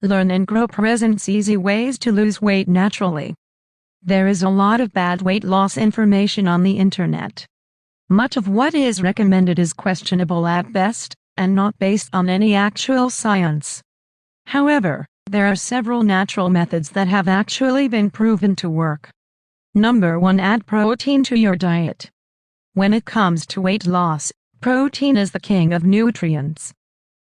Learn and grow presents easy ways to lose weight naturally. There is a lot of bad weight loss information on the internet. Much of what is recommended is questionable at best, and not based on any actual science. However, there are several natural methods that have actually been proven to work. Number 1. Add protein to your diet. When it comes to weight loss, protein is the king of nutrients.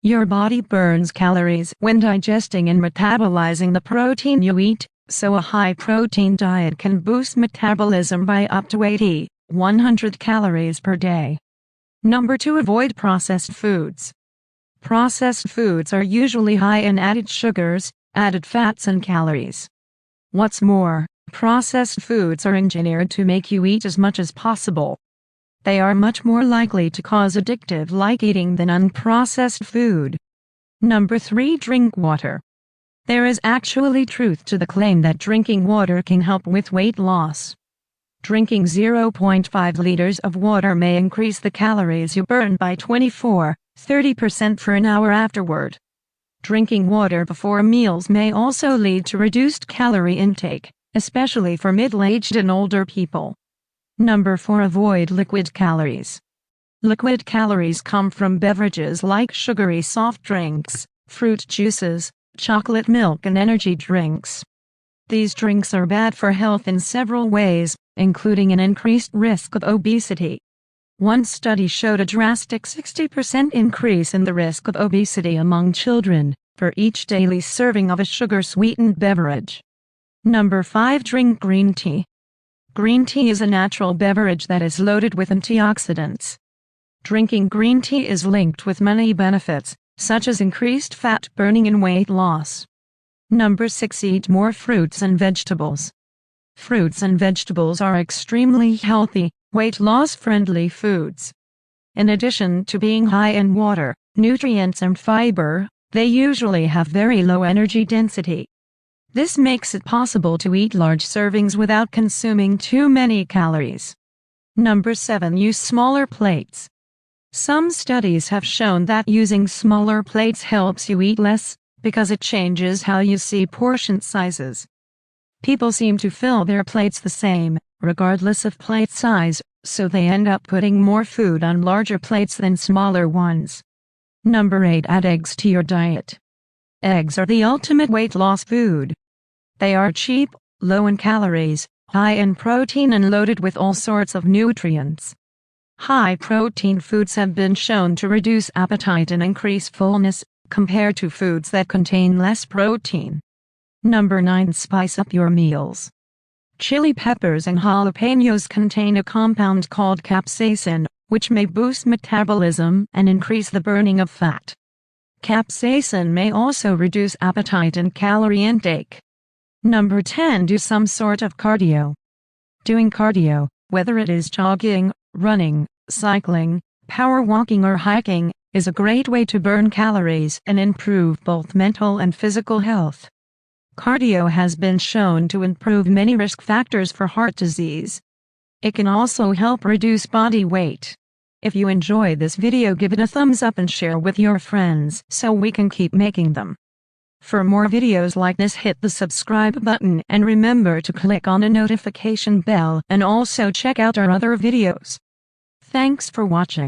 Your body burns calories when digesting and metabolizing the protein you eat, so a high-protein diet can boost metabolism by up to 80–100 calories per day. Number 2. Avoid processed foods. Processed foods are usually high in added sugars, added fats and calories. What's more, processed foods are engineered to make you eat as much as possible. They are much more likely to cause addictive-like eating than unprocessed food. Number 3. Drink water. There is actually truth to the claim that drinking water can help with weight loss. Drinking 0.5 liters of water may increase the calories you burn by 24–30% for an hour afterward. Drinking water before meals may also lead to reduced calorie intake, especially for middle-aged and older people. Number 4. Avoid liquid calories. Liquid calories come from beverages like sugary soft drinks, fruit juices, chocolate milk and energy drinks. These drinks are bad for health in several ways, including an increased risk of obesity. One study showed a drastic 60% increase in the risk of obesity among children for each daily serving of a sugar-sweetened beverage. Number 5. Drink green tea. Green tea is a natural beverage that is loaded with antioxidants. Drinking green tea is linked with many benefits, such as increased fat burning and weight loss. Number 6. Eat more fruits and vegetables. Fruits and vegetables are extremely healthy, weight loss-friendly foods. In addition to being high in water, nutrients and fiber, they usually have very low energy density. This makes it possible to eat large servings without consuming too many calories. Number 7. Use smaller plates. Some studies have shown that using smaller plates helps you eat less, because it changes how you see portion sizes. People seem to fill their plates the same, regardless of plate size, so they end up putting more food on larger plates than smaller ones. Number 8. Add eggs to your diet. Eggs are the ultimate weight loss food. They are cheap, low in calories, high in protein and loaded with all sorts of nutrients. High-protein foods have been shown to reduce appetite and increase fullness, compared to foods that contain less protein. Number 9. Spice up your meals. Chili peppers and jalapenos contain a compound called capsaicin, which may boost metabolism and increase the burning of fat. Capsaicin may also reduce appetite and calorie intake. Number 10. Do some sort of cardio. Doing cardio, whether it is jogging, running, cycling, power walking or hiking, is a great way to burn calories and improve both mental and physical health. Cardio has been shown to improve many risk factors for heart disease. It can also help reduce body weight. If you enjoy this video, give it a thumbs up and share with your friends so we can keep making them. For more videos like this, hit the subscribe button and remember to click on the notification bell and also check out our other videos. Thanks for watching.